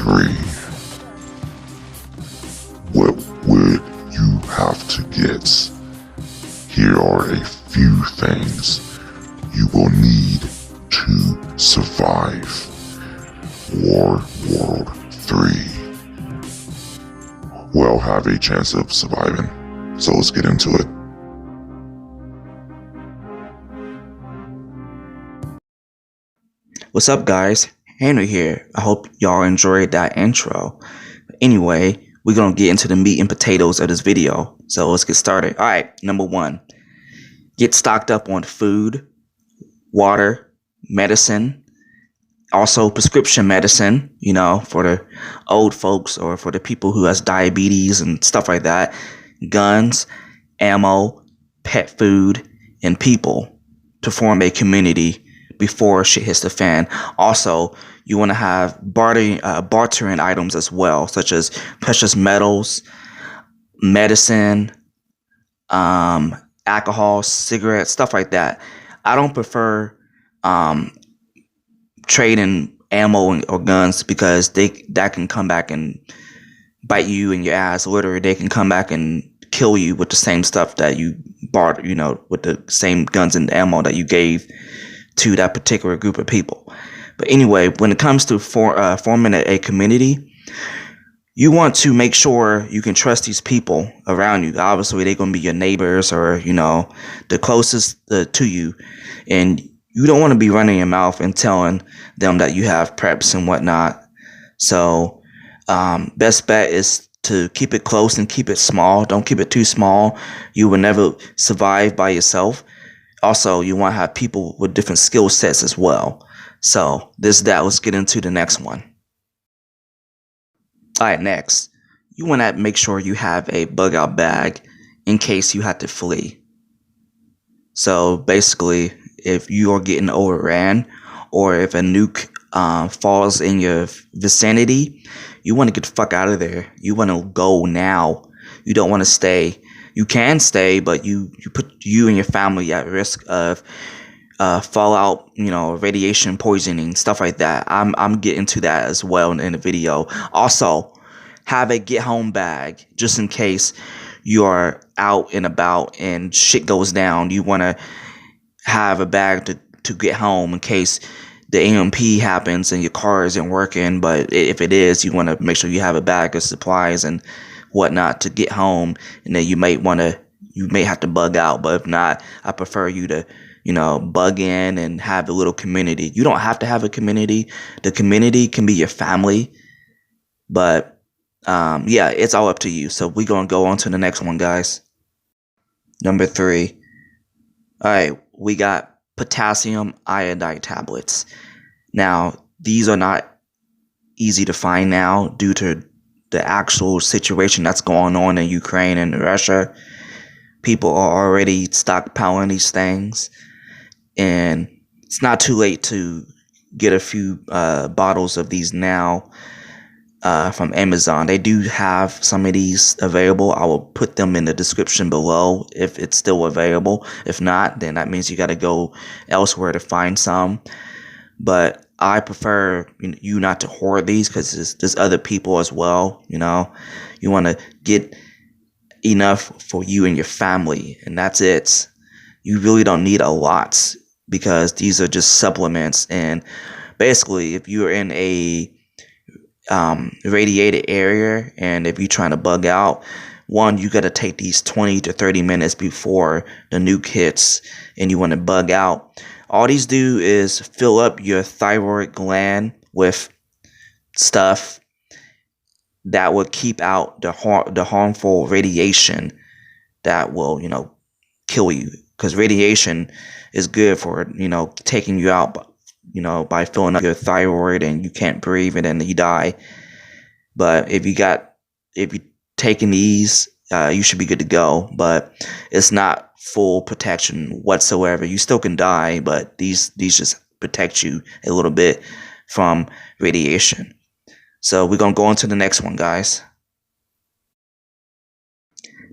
3. What would you have to get? Here are a few things you will need to survive World 3. Well, have a chance of surviving. So let's get into it. What's up, guys? Henry here. I hope y'all enjoyed that intro. Anyway, we're gonna get into the meat and potatoes of this video. So let's get started. Alright, number 1. Get stocked up on food, water, medicine, also prescription medicine, for the old folks or for the people who has diabetes and stuff like that, guns, ammo, pet food, and people to form a community before shit hits the fan. Also, you want to have bartering items as well, such as precious metals, medicine, alcohol, cigarettes, stuff like that. I don't prefer trading ammo or guns because that can come back and bite you in your ass. Literally, they can come back and kill you with the same stuff that you bought, with the same guns and ammo that you gave to that particular group of people. But anyway, when it comes to forming a community, you want to make sure you can trust these people around you. Obviously, they're going to be your neighbors or, the closest to you. And you don't want to be running your mouth and telling them that you have preps and whatnot. So best bet is to keep it close and keep it small. Don't keep it too small. You will never survive by yourself. Also, you want to have people with different skill sets as well. So let's get into the next one. Alright, next. You want to make sure you have a bug out bag in case you have to flee. So basically, if you are getting overran or if a nuke falls in your vicinity, you want to get the fuck out of there. You want to go now. You don't want to stay. You can stay, but you put you and your family at risk of fallout, radiation poisoning, stuff like that. I'm getting to that as well in the video. Also, have a get home bag just in case you are out and about and shit goes down. You want to have a bag to get home in case the EMP happens and your car isn't working. But if it is, you want to make sure you have a bag of supplies and whatnot to get home. And then you may have to bug out. But if not, I prefer you to bug in and have a little community. You don't have to have a community. The community can be your family. But yeah, it's all up to you. So we're going to go on to the next one, guys. Number 3. All right, we got potassium iodide tablets. Now, these are not easy to find now due to the actual situation that's going on in Ukraine and Russia. People are already stockpiling these things, and it's not too late to get a few bottles of these now from Amazon. They do have some of these available. I will put them in the description below if it's still available. If not, then that means you got to go elsewhere to find some. But I prefer you not to hoard these because there's other people as well. You want to get enough for you and your family, and that's it. You really don't need a lot because these are just supplements. And basically, if you're in a radiated area and if you're trying to bug out, one, you got to take these 20 to 30 minutes before the nuke hits and you want to bug out. All these do is fill up your thyroid gland with stuff that will keep out the harmful radiation that will kill you, because radiation is good for taking you out by filling up your thyroid and you can't breathe and then you die. But if you're taking these, you should be good to go. But it's not full protection whatsoever. You still can die, but these just protect you a little bit from radiation. So we're gonna go on to the next one, guys.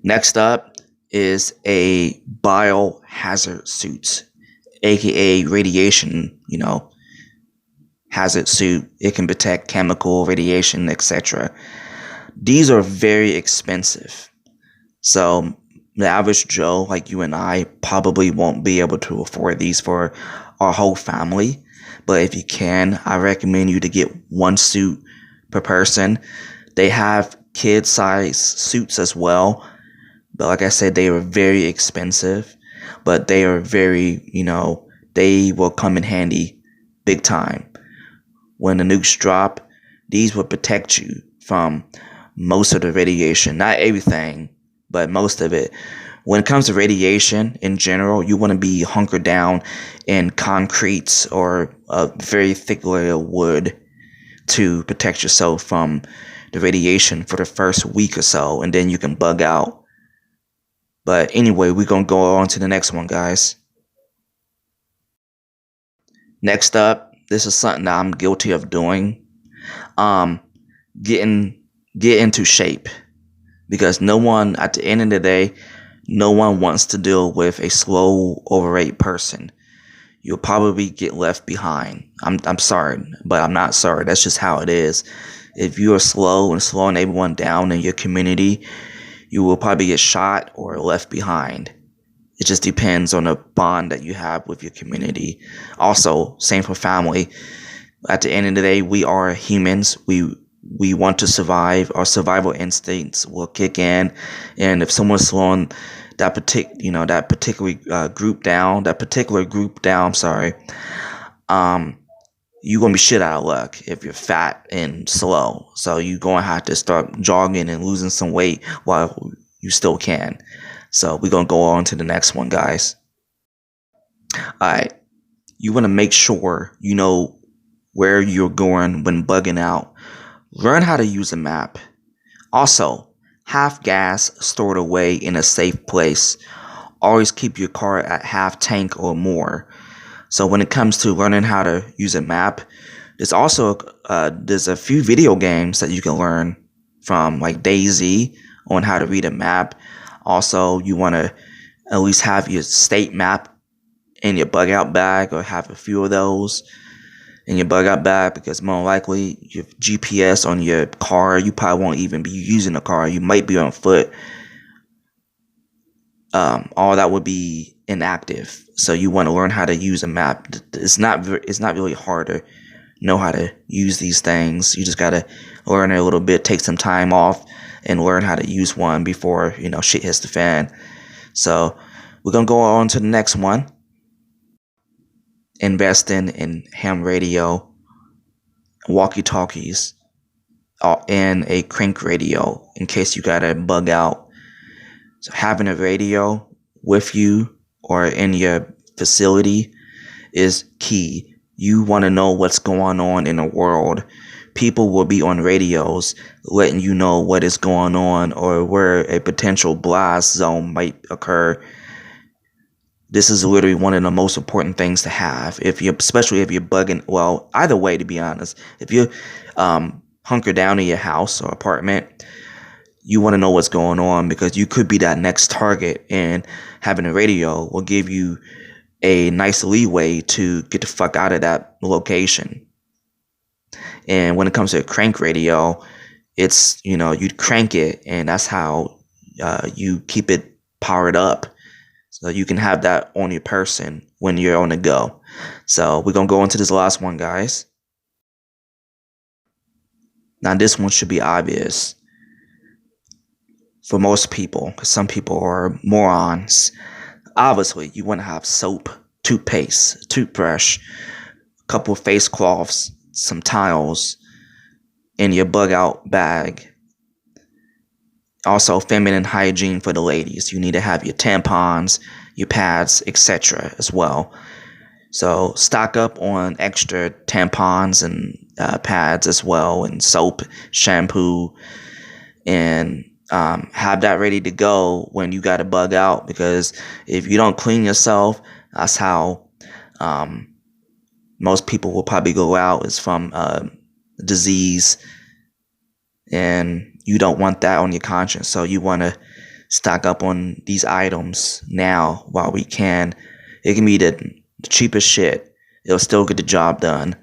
Next up is a biohazard suit, aka radiation, hazard suit. It can protect chemical, radiation, etc. These are very expensive. So the average Joe like you and I probably won't be able to afford these for our whole family. But if you can, I recommend you to get one suit per person. They have kid size suits as well. But like I said, they are very expensive. But they are very, they will come in handy big time. When the nukes drop, these will protect you from most of the radiation. Not everything, but most of it. When it comes to radiation in general, you want to be hunkered down in concrete or a very thick layer of wood to protect yourself from the radiation for the first week or so, and then you can bug out. But anyway, we're going to go on to the next one, guys. Next up, this is something that I'm guilty of doing. Get into shape, because no one, at the end of the day, no one wants to deal with a slow, overweight person. You'll probably get left behind. I'm sorry, but I'm not sorry. That's just how it is. If you are slow and slowing everyone down in your community, you will probably get shot or left behind. It just depends on the bond that you have with your community. Also, same for family. At the end of the day, we are humans. We want to survive. Our survival instincts will kick in, and if someone's slowing that particular group down, you're gonna be shit out of luck if you're fat and slow. So you're gonna have to start jogging and losing some weight while you still can. So we're gonna go on to the next one, guys. Alright. You wanna make sure you know where you're going when bugging out. Learn how to use a map. Also, have gas stored away in a safe place. Always keep your car at half tank or more. So when it comes to learning how to use a map, there's a few video games that you can learn from, like DayZ, on how to read a map. Also, you want to at least have your state map in your bug out bag, or have a few of those in your bug out bag, because more likely your GPS on your car, you probably won't even be using the car. You might be on foot. All that would be inactive. So you want to learn how to use a map. It's not really hard to know how to use these things. You just gotta learn it a little bit, take some time off, and learn how to use one before shit hits the fan. So we're gonna go on to the next one. Investing in ham radio, walkie-talkies, and a crank radio in case you gotta bug out. So having a radio with you or in your facility is key. You want to know what's going on in the world. People will be on radios letting you know what is going on or where a potential blast zone might occur. This is literally one of the most important things to have, especially if you're bugging. Well, either way, to be honest, if you're hunkered down in your house or apartment, you want to know what's going on, because you could be that next target, and having a radio will give you a nice leeway to get the fuck out of that location. And when it comes to a crank radio, it's, you'd crank it, and that's how you keep it powered up. So you can have that on your person when you're on the go. So we're going to go into this last one, guys. Now this one should be obvious for most people, because some people are morons. Obviously, you want to have soap, toothpaste, toothbrush, a couple of face cloths, some towels in your bug out bag. Also, feminine hygiene for the ladies. You need to have your tampons, your pads, etc. as well. So stock up on extra tampons and pads as well, and soap, shampoo, and have that ready to go when you got to bug out, because if you don't clean yourself, that's how most people will probably go out, is from disease, and you don't want that on your conscience. So you want to stock up on these items now while we can. It can be the cheapest shit. It'll still get the job done.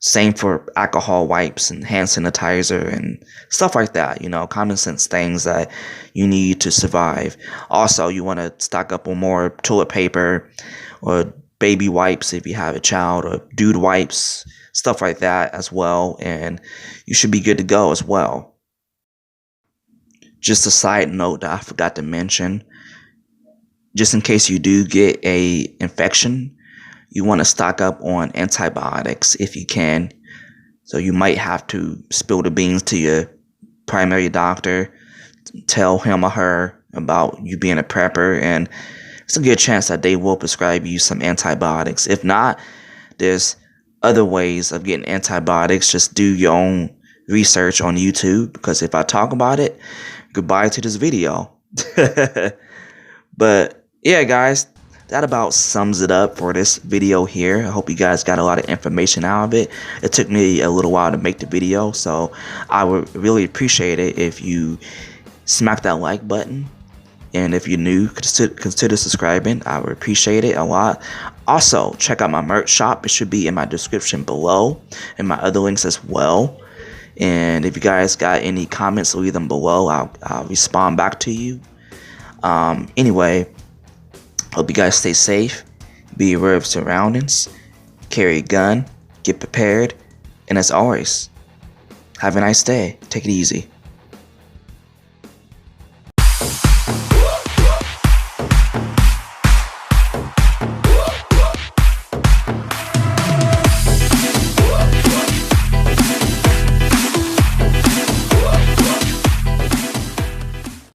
Same for alcohol wipes and hand sanitizer and stuff like that, common sense things that you need to survive. Also, you want to stock up on more toilet paper or baby wipes if you have a child, or dude wipes, stuff like that as well, and you should be good to go as well. Just a side note that I forgot to mention, just in case you do get a infection, you want to stock up on antibiotics if you can. So you might have to spill the beans to your primary doctor, tell him or her about you being a prepper, and it's a good chance that they will prescribe you some antibiotics. If not, there's other ways of getting antibiotics. Just do your own research on YouTube, because if I talk about it, goodbye to this video. But yeah, guys, that about sums it up for this video here. I hope you guys got a lot of information out of it. It took me a little while to make the video, so I would really appreciate it if you smack that like button. And if you're new, consider subscribing. I would appreciate it a lot. Also, check out my merch shop. It should be in my description below, and my other links as well. And if you guys got any comments, leave them below. I'll respond back to you. Anyway, hope you guys stay safe, be aware of surroundings, carry a gun, get prepared, and as always, have a nice day. Take it easy.